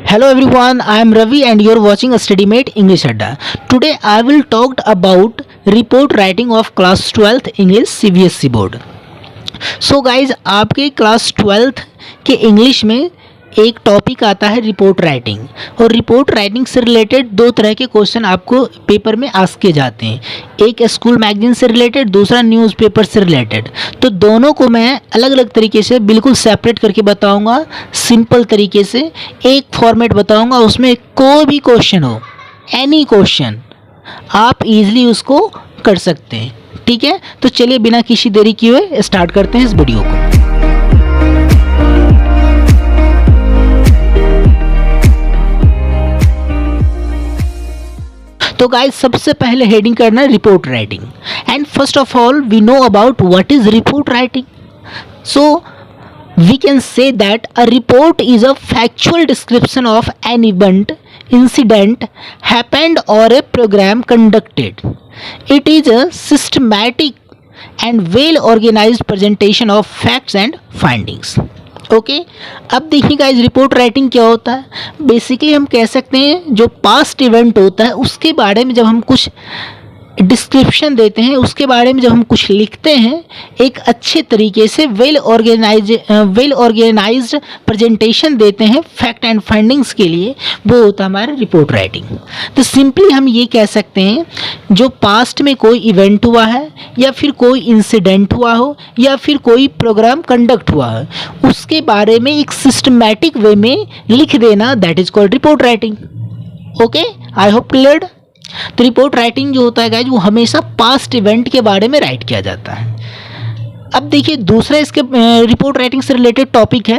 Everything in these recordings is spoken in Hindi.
Hello everyone, I am Ravi and you are watching a StudyMate English Adda. Today I will talk about report writing of class 12th English CBSE board. So guys, आपके क्लास 12th के इंग्लिश में एक टॉपिक आता है रिपोर्ट राइटिंग, और रिपोर्ट राइटिंग से रिलेटेड दो तरह के क्वेश्चन आपको पेपर में आस्क किए जाते हैं, एक स्कूल मैगजीन से रिलेटेड, दूसरा न्यूज़पेपर से रिलेटेड। तो दोनों को मैं अलग अलग तरीके से बिल्कुल सेपरेट करके बताऊंगा, सिंपल तरीके से एक फॉर्मेट बताऊंगा। उसमें कोई भी क्वेश्चन हो, एनी क्वेश्चन, आप इजीली उसको कर सकते हैं। ठीक है, तो चलिए बिना किसी देरी किए हुए स्टार्ट करते हैं इस वीडियो को। तो गाइस, सबसे पहले हेडिंग करना है report writing, and first of all we know about what is report writing. So we can say that a report is a factual description of an event, incident happened or a program conducted. It is a systematic and well organized presentation of facts and findings. Okay, अब देखिए गाइस, रिपोर्ट राइटिंग क्या होता है। बेसिकली हम कह सकते हैं जो पास्ट इवेंट होता है उसके बारे में जब हम कुछ डिस्क्रिप्शन देते हैं, उसके बारे में जब हम कुछ लिखते हैं एक अच्छे तरीके से वेल ऑर्गेनाइज्ड प्रेजेंटेशन देते हैं फैक्ट एंड फाइंडिंग्स के लिए, वो होता है हमारा रिपोर्ट राइटिंग। तो सिंपली हम ये कह सकते हैं जो पास्ट में कोई इवेंट हुआ है या फिर कोई इंसिडेंट हुआ हो या फिर कोई प्रोग्राम कंडक्ट हुआ है, उसके बारे में एक सिस्टमैटिक वे में लिख देना, that is called report writing. Okay, I hope cleared. तो रिपोर्ट राइटिंग जो होता है गाइज, वो हमेशा पास्ट इवेंट के बारे में राइट किया जाता है। अब देखिए दूसरा इसके रिपोर्ट राइटिंग से रिलेटेड टॉपिक है,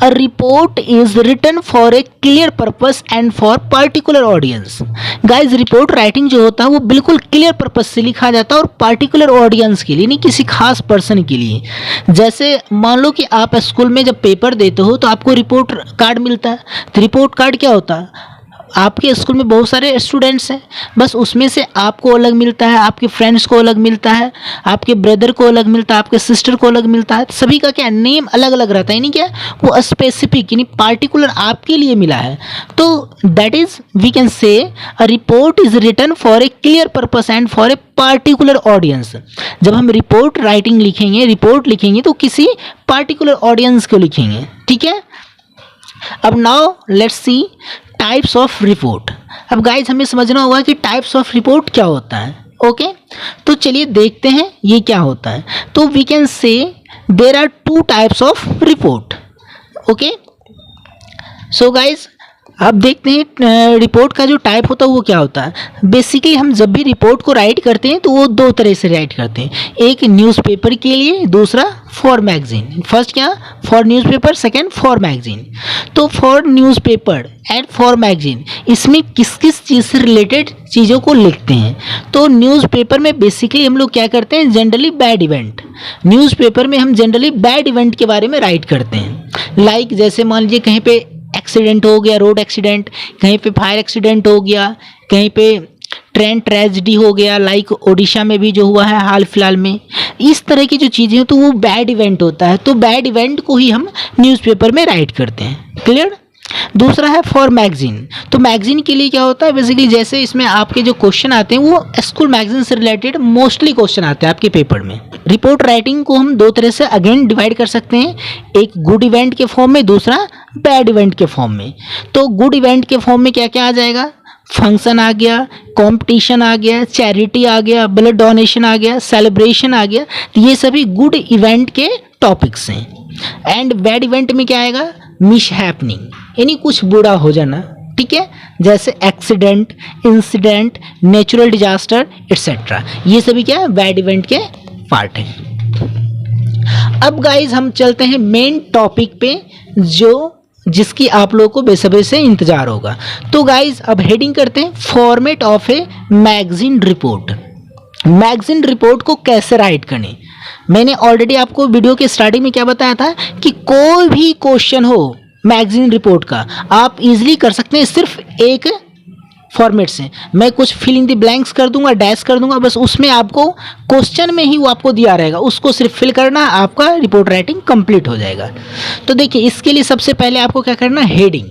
a report is written for a clear purpose and for particular audience. Guys, report writing जो होता है वो बिल्कुल क्लियर पर्पस से लिखा जाता है और पर्टिकुलर ऑडियंस के लिए, नहीं किसी खास पर्सन के लिए। जैसे मान लो कि आप स्कूल में जब पेपर देते हो तो आपको रिपोर्ट कार्ड मिलता है। तो रिपोर्ट कार्ड क्या होता है, आपके स्कूल में बहुत सारे स्टूडेंट्स हैं, बस उसमें से आपको अलग मिलता है, आपके फ्रेंड्स को अलग मिलता है, आपके ब्रदर को अलग मिलता है, आपके सिस्टर को अलग मिलता है। सभी का क्या नेम अलग अलग रहता है, यानी क्या वो स्पेसिफिक यानी पार्टिकुलर आपके लिए मिला है। तो that is we can say a report is written for a clear purpose and for a particular audience. जब हम रिपोर्ट राइटिंग लिखेंगे, रिपोर्ट लिखेंगे तो किसी पार्टिकुलर ऑडियंस को लिखेंगे। ठीक है, अब now let's see types of report. अब गाइज हमें समझना होगा कि टाइप्स ऑफ रिपोर्ट क्या होता है। ओके, तो चलिए देखते हैं ये क्या होता है। तो we can say there are two types of report. Okay, so guys अब देखते हैं रिपोर्ट का जो टाइप होता है वो क्या होता है। बेसिकली हम जब भी रिपोर्ट को राइट करते हैं तो वो दो तरह से राइट करते हैं, एक न्यूज़पेपर के लिए, दूसरा फॉर मैगजीन। फर्स्ट क्या, for newspaper, second for magazine. तो for newspaper and for magazine, इसमें किस किस चीज़ से रिलेटेड चीज़ों को लिखते हैं। तो न्यूज़पेपर में बेसिकली हम लोग क्या करते हैं, जनरली बैड इवेंट, न्यूज़पेपर में हम जनरली बैड इवेंट के बारे में राइट करते हैं। लाइक जैसे मान लीजिए कहीं पे एक्सीडेंट हो गया, रोड एक्सीडेंट, कहीं पे फायर एक्सीडेंट हो गया, कहीं पे ट्रेन ट्रेजिडी हो गया, लाइक ओडिशा में भी जो हुआ है हाल फिलहाल में, इस तरह की जो चीज़ें हैं तो वो बैड इवेंट होता है। तो बैड इवेंट को ही हम न्यूज़पेपर में राइट करते हैं। क्लियर। दूसरा है फॉर मैगजीन। तो मैगजीन के लिए क्या होता है, बेसिकली जैसे इसमें आपके जो क्वेश्चन आते हैं वो स्कूल मैगजीन से रिलेटेड मोस्टली क्वेश्चन आते हैं आपके पेपर में। रिपोर्ट राइटिंग को हम दो तरह से अगेन डिवाइड कर सकते हैं, एक गुड इवेंट के फॉर्म में, दूसरा बैड इवेंट के फॉर्म में। तो गुड इवेंट के फॉर्म में क्या क्या आ जाएगा, फंक्शन आ गया, कंपटीशन आ गया, चैरिटी आ गया, ब्लड डोनेशन आ गया, सेलिब्रेशन आ गया। तो ये सभी गुड इवेंट के टॉपिक्स हैं। एंड बैड इवेंट में क्या आएगा, मिस हैपनिंग, यानी कुछ बुरा हो जाना। ठीक है, जैसे accident, incident, natural disaster etcetera, ये सभी क्या है, बैड इवेंट के पार्ट हैं। अब गाइज हम चलते हैं मेन टॉपिक पे, जो जिसकी आप लोगों को बेसब्री से इंतजार होगा। तो गाइज अब हेडिंग करते हैं format of a magazine report. Magazine report को कैसे राइट करें, मैंने ऑलरेडी आपको वीडियो के स्टार्टिंग में क्या बताया था कि कोई भी क्वेश्चन हो मैगजीन रिपोर्ट का आप इजीली कर सकते हैं सिर्फ एक फॉर्मेट से। मैं कुछ फिल इन द ब्लैंक्स कर दूंगा, डैश कर दूंगा, बस उसमें आपको क्वेश्चन में ही वो आपको दिया रहेगा, उसको सिर्फ फिल करना, आपका रिपोर्ट राइटिंग कंप्लीट हो जाएगा। तो देखिए इसके लिए सबसे पहले आपको क्या करना है, हेडिंग।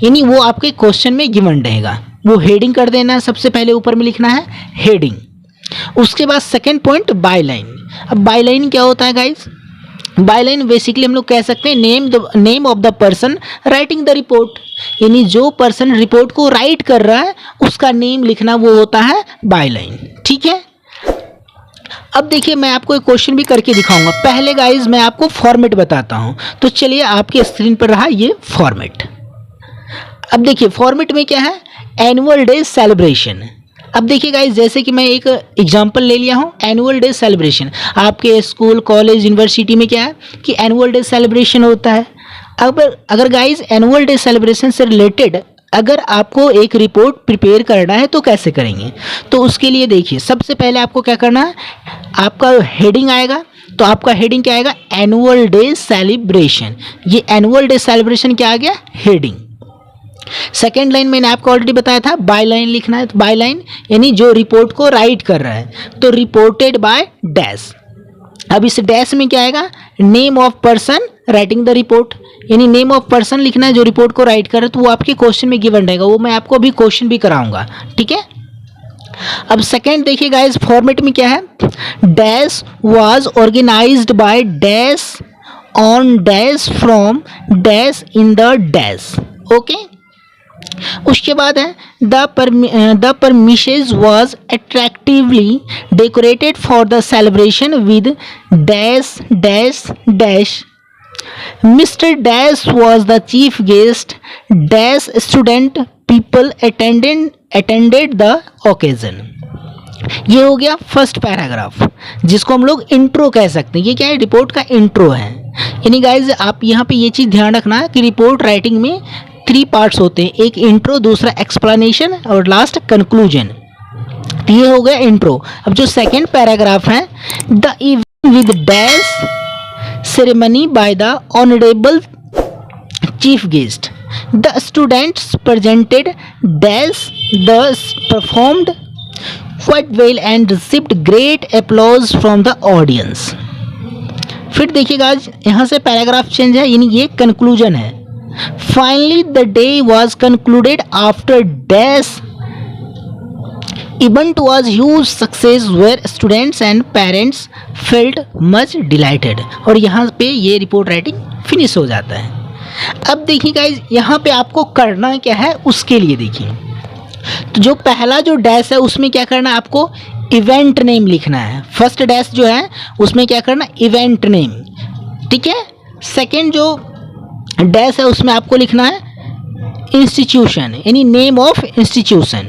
यानी वो आपके क्वेश्चन में गिवन रहेगा। वो हेडिंग कर देना, सबसे पहले ऊपर में लिखना है हेडिंग। उसके बाद सेकेंड पॉइंट बाय लाइन। अब बाय लाइन क्या होता है गाइज? बाय लाइन बेसिकली हम लोग कह सकते हैं name of the person writing the report, यानी जो पर्सन रिपोर्ट को राइट कर रहा है उसका नेम लिखना, वो होता है बाय लाइन। ठीक है, अब देखिए मैं आपको एक क्वेश्चन भी करके दिखाऊंगा। पहले गाइज मैं आपको फॉर्मेट बताता हूं, तो चलिए आपके स्क्रीन पर रहा ये फॉर्मेट। अब देखिए फॉर्मेट में क्या है, एनुअल डे सेलिब्रेशन। अब देखिए गाइज, जैसे कि मैं एक एग्जांपल ले लिया हूँ, एनुअल डे सेलिब्रेशन। आपके स्कूल कॉलेज यूनिवर्सिटी में क्या है कि एनुअल डे सेलिब्रेशन होता है। अगर गाइज एनुअल डे सेलिब्रेशन से रिलेटेड अगर आपको एक रिपोर्ट प्रिपेयर करना है तो कैसे करेंगे? तो उसके लिए देखिए सबसे पहले आपको क्या करना है, आपका हेडिंग आएगा, तो आपका हेडिंग क्या आएगा, एनुअल डे सेलिब्रेशन। ये एनुअल डे सेलिब्रेशन क्या आ गया, हेडिंग। सेकेंड लाइन मैंने आपको ऑलरेडी बताया था, बाय लाइन लिखना है। तो बाय लाइन यानी जो रिपोर्ट को राइट कर रहा है, तो रिपोर्टेड बाय डैश। अब इस डैश में क्या आएगा, name of person writing the report, यानी नेम ऑफ पर्सन लिखना है जो रिपोर्ट को राइट कर रहा है। तो वो आपके क्वेश्चन में गिवन रहेगा, वो मैं आपको अभी क्वेश्चन भी कराऊंगा। ठीक है, अब सेकेंड देखिए गाइस, फॉर्मेट में क्या है, dash was organised by dash on dash from dash in the dash. Okay, उसके बाद है the premises was attractively decorated for the celebration with dash dash dash. Mister dash was the chief guest, dash student people attended the occasion. ये हो गया फर्स्ट पैराग्राफ, जिसको हम लोग इंट्रो कह सकते हैं। ये क्या है, रिपोर्ट का इंट्रो है। यानी गाइज आप यहाँ पे ये चीज़ ध्यान रखना है कि रिपोर्ट राइटिंग में 3 पार्ट्स होते हैं, एक इंट्रो, दूसरा एक्सप्लेनेशन और लास्ट कंक्लूजन। ये हो गया इंट्रो। अब जो सेकेंड पैराग्राफ है, the event with dash ceremony by the honourable chief guest, the students presented dash the performed quite well and received great applause from the audience. फिर देखिएगा यहाँ से पैराग्राफ चेंज है, यानी ये कंक्लूजन है। Finally, the day was concluded after dash event was huge success where students and parents felt much delighted। और यहाँ पे ये रिपोर्ट राइटिंग फिनिश हो जाता है। अब देखिए गाइज, यहाँ पे आपको करना क्या है, उसके लिए देखिए, तो जो पहला जो डैश है उसमें क्या करना है, आपको इवेंट नेम लिखना है। फर्स्ट डैश जो है उसमें क्या करना, इवेंट नेम। ठीक है, सेकेंड जो डैश है उसमें आपको लिखना है इंस्टीट्यूशन, यानी नेम ऑफ इंस्टीट्यूशन।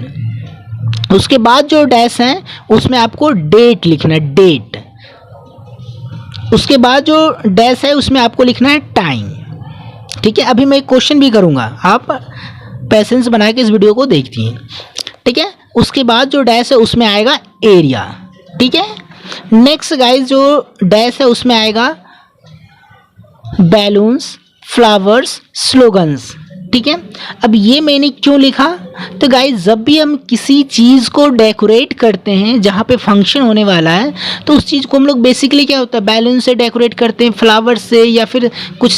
उसके बाद जो डैश है उसमें आपको डेट लिखना है, डेट। उसके बाद जो डैश है उसमें आपको लिखना है टाइम। ठीक है, अभी मैं एक क्वेश्चन भी करूंगा, आप पेशेंस बना के इस वीडियो को देखती हैं। ठीक है, उसके बाद जो डैश है उसमें आएगा एरिया। ठीक है, नेक्स्ट गाइस जो डैश है उसमें आएगा बैलून्स, फ्लावर्स, स्लोगन्स। ठीक है, अब ये मैंने क्यों लिखा, तो गाइस जब भी हम किसी चीज़ को डेकोरेट करते हैं जहाँ पे फंक्शन होने वाला है, तो उस चीज़ को हम लोग बेसिकली क्या होता है, बैलून से डेकोरेट करते हैं, फ्लावर से, या फिर कुछ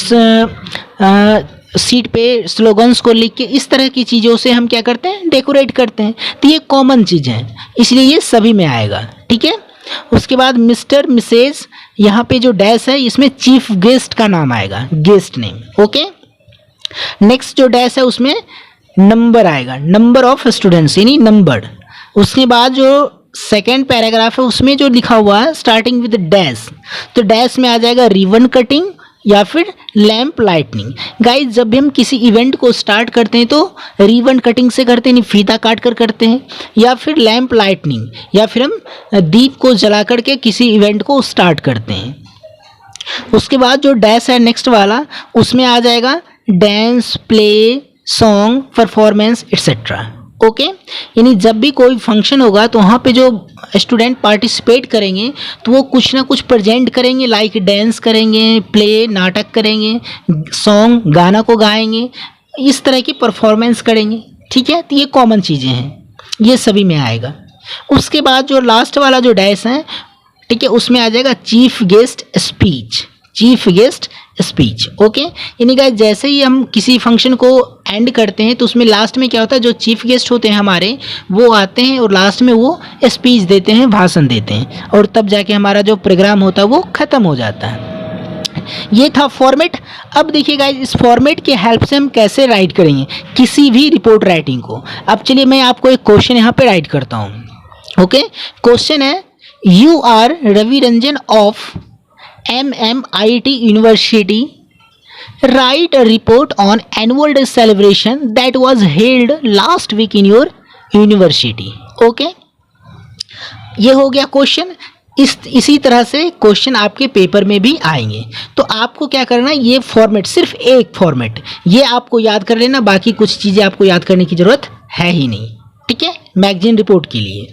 सीट पे स्लोगन्स को लिख के, इस तरह की चीज़ों से हम क्या करते हैं, डेकोरेट करते हैं। तो ये कॉमन चीज़ है, इसलिए ये सभी में आएगा। ठीक है, उसके बाद मिस्टर मिसेज, यहाँ पे जो डैश है इसमें चीफ गेस्ट का नाम आएगा, गेस्ट नेम। ओके, नेक्स्ट जो डैश है उसमें नंबर आएगा, नंबर ऑफ स्टूडेंट्स यानी नंबर। उसके बाद जो सेकेंड पैराग्राफ है उसमें जो लिखा हुआ है स्टार्टिंग विद डैश, तो डैश में आ जाएगा रिबन कटिंग या फिर लैंप लाइटनिंग। गाइस जब भी हम किसी इवेंट को स्टार्ट करते हैं तो रिबन कटिंग से करते हैं, फीता काट कर करते हैं, या फिर लैंप लाइटनिंग, या फिर हम दीप को जला करके किसी इवेंट को स्टार्ट करते हैं। उसके बाद जो डैश है नेक्स्ट वाला, उसमें आ जाएगा dance, play, song, performance etcetera. Okay, यानी जब भी कोई फंक्शन होगा तो वहाँ पे जो स्टूडेंट पार्टिसिपेट करेंगे तो वो कुछ ना कुछ प्रेजेंट करेंगे, लाइक डांस करेंगे, प्ले नाटक करेंगे, सॉन्ग गाना को गाएंगे, इस तरह की परफॉर्मेंस करेंगे। ठीक है, तो ये कॉमन चीज़ें हैं, ये सभी में आएगा। उसके बाद जो लास्ट वाला जो डैश है, ठीक है, उसमें आ जाएगा chief guest speech, chief guest speech. Okay, यानी गाइस जैसे ही हम किसी फंक्शन को एंड करते हैं तो उसमें लास्ट में क्या होता है, जो चीफ गेस्ट होते हैं हमारे वो आते हैं और लास्ट में वो स्पीच देते हैं, भाषण देते हैं, और तब जाके हमारा जो प्रोग्राम होता है वो ख़त्म हो जाता है। ये था फॉर्मेट। अब देखिए गाइस, इस फॉर्मेट की हेल्प से हम कैसे राइट करेंगे किसी भी रिपोर्ट राइटिंग को। अब चलिए मैं आपको एक क्वेश्चन यहाँ पे राइट करता हूँ। ओके, क्वेश्चन है, you are Ravi Ranjan of MMIT university, write a report on annual day celebration that was held last week in your university. Okay, ये हो गया क्वेश्चन। इसी तरह से क्वेश्चन आपके पेपर में भी आएंगे। तो आपको क्या करना है, ये फॉर्मेट, सिर्फ एक फॉर्मेट ये आपको याद कर लेना, बाकी कुछ चीज़ें आपको याद करने की ज़रूरत है ही नहीं। ठीक है, मैगजीन रिपोर्ट के लिए।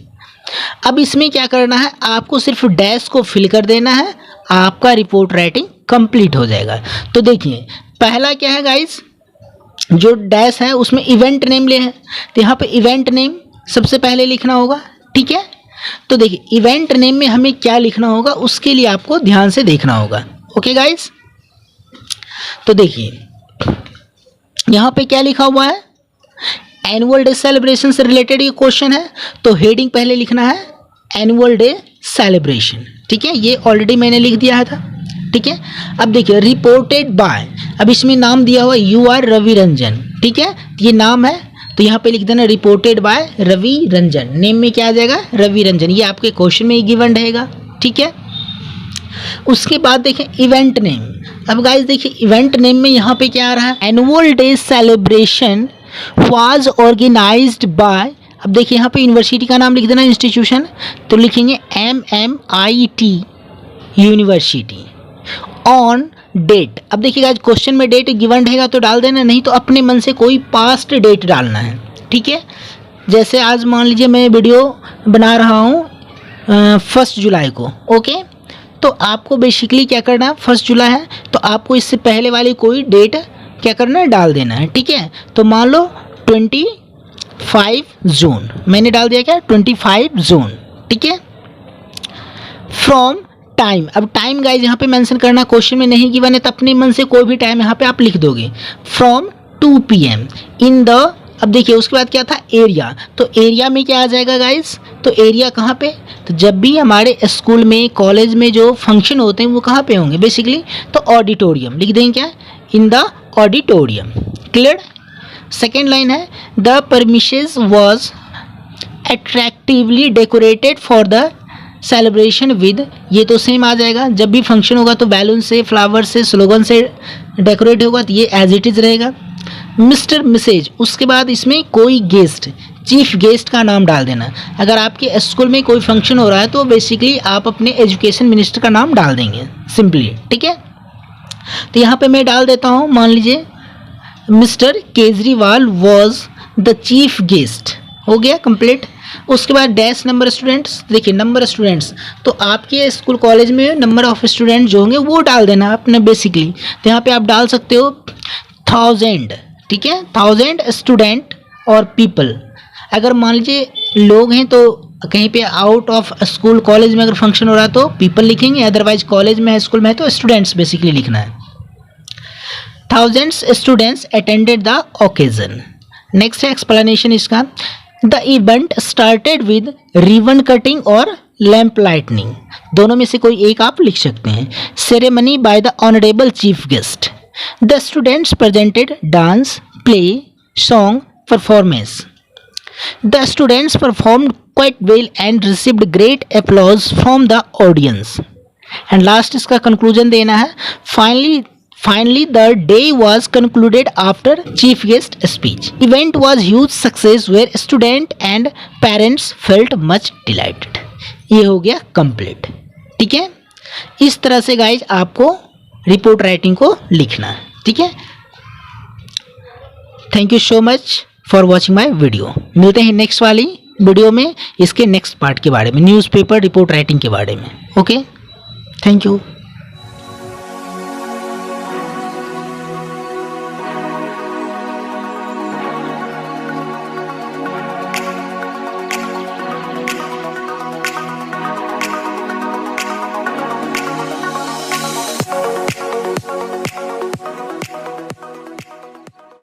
अब इसमें क्या करना है, आपको सिर्फ डैश को फिल कर देना है, आपका रिपोर्ट राइटिंग कंप्लीट हो जाएगा। तो देखिए पहला क्या है गाइस, जो डैश है उसमें इवेंट नेम ले है, तो यहाँ पे इवेंट नेम सबसे पहले लिखना होगा। ठीक है, तो देखिए इवेंट नेम में हमें क्या लिखना होगा उसके लिए आपको ध्यान से देखना होगा। ओके गाइस, तो देखिए यहाँ पे क्या लिखा हुआ है, एनुअल डे सेलिब्रेशन से रिलेटेड ये क्वेश्चन है, तो हेडिंग पहले लिखना है एनुअल डे सेलिब्रेशन। ठीक है, ये ऑलरेडी मैंने लिख दिया था। ठीक है, अब देखिए रिपोर्टेड बाय, अब इसमें नाम दिया हुआ यू आर रवि रंजन। ठीक है, ये नाम है तो यहाँ पे लिख देना reported by Ravi Ranjan. Name में क्या आ जाएगा, रवि रंजन, ये आपके क्वेश्चन में ही गिवन रहेगा। ठीक है, उसके बाद देखें इवेंट नेम। अब गाइस देखिए इवेंट नेम में यहाँ पे क्या आ रहा है, annual day celebration was organised by, अब देखिए यहाँ पे यूनिवर्सिटी का नाम लिख देना, इंस्टीट्यूशन, तो लिखेंगे MMIT यूनिवर्सिटी ऑन डेट। अब देखिए गाइस क्वेश्चन में डेट गिवन रहेगा तो डाल देना, नहीं तो अपने मन से कोई पास्ट डेट डालना है। ठीक है, जैसे आज मान लीजिए मैं वीडियो बना रहा हूँ 1 जुलाई को। ओके, तो आपको बेसिकली क्या करना है, 1 जुलाई है तो आपको इससे पहले वाली कोई डेट क्या करना है, डाल देना है। ठीक है, तो मान लो 25 जून मैंने डाल दिया, क्या 25 जून। ठीक है, फ्रॉम टाइम, अब टाइम गाइज यहाँ पे मेंशन करना, क्वेश्चन में नहीं गिवन है तो अपने मन से कोई भी टाइम यहाँ पे आप लिख दोगे, फ्रॉम 2 PM इन द, अब देखिए उसके बाद क्या था, एरिया, तो एरिया में क्या आ जाएगा गाइज, तो एरिया कहाँ पे, तो जब भी हमारे स्कूल में कॉलेज में जो फंक्शन होते हैं वो कहाँ पे होंगे बेसिकली, तो ऑडिटोरियम लिख देंगे, क्या in the auditorium. Clear. Second line है, the premises was attractively decorated for the celebration with, ये तो सेम आ जाएगा, जब भी फंक्शन होगा तो बैलून से, फ्लावर से, स्लोगन से डेकोरेट होगा, तो ये एज इट इज़ रहेगा। मिस्टर मिसेज, उसके बाद इसमें कोई गेस्ट, चीफ गेस्ट का नाम डाल देना। अगर आपके स्कूल में कोई फंक्शन हो रहा है तो बेसिकली आप अपने एजुकेशन मिनिस्टर का नाम डाल देंगे सिंपली। ठीक है, तो यहाँ पे मैं डाल देता हूँ, मान लीजिए mister Kejriwal was the chief guest, हो गया कंप्लीट। उसके बाद डैश नंबर स्टूडेंट्स, देखिए नंबर स्टूडेंट्स, तो आपके स्कूल कॉलेज में नंबर ऑफ स्टूडेंट जो होंगे वो डाल देना आपने बेसिकली, तो यहाँ पे आप डाल सकते हो 1000। ठीक है, 1000 स्टूडेंट और पीपल, अगर मान लीजिए लोग हैं तो कहीं पे आउट ऑफ स्कूल कॉलेज में अगर फंक्शन हो रहा है तो पीपल लिखेंगे, अदरवाइज कॉलेज में है, स्कूल में है तो स्टूडेंट्स बेसिकली लिखना है। 1000 students attended the occasion. Next है एक्सप्लेनेशन इसका, the event started with ribbon cutting और लैंप लाइटनिंग, दोनों में से कोई एक आप लिख सकते हैं। Ceremony by the honourable chief guest, the students presented dance, play, song, performance. The students performed quite well and received great applause from the audience. And last इसका conclusion देना है। Finally, the day was concluded after chief guest speech. Event was huge success where student and parents felt much delighted. ये हो गया complete. ठीक है, इस तरह से गाइज आपको रिपोर्ट राइटिंग को लिखना है। ठीक है, thank you so much for watching my video. मिलते हैं नेक्स्ट वाली वीडियो में इसके नेक्स्ट पार्ट के बारे में, न्यूज़पेपर रिपोर्ट राइटिंग के बारे में। Okay, thank you.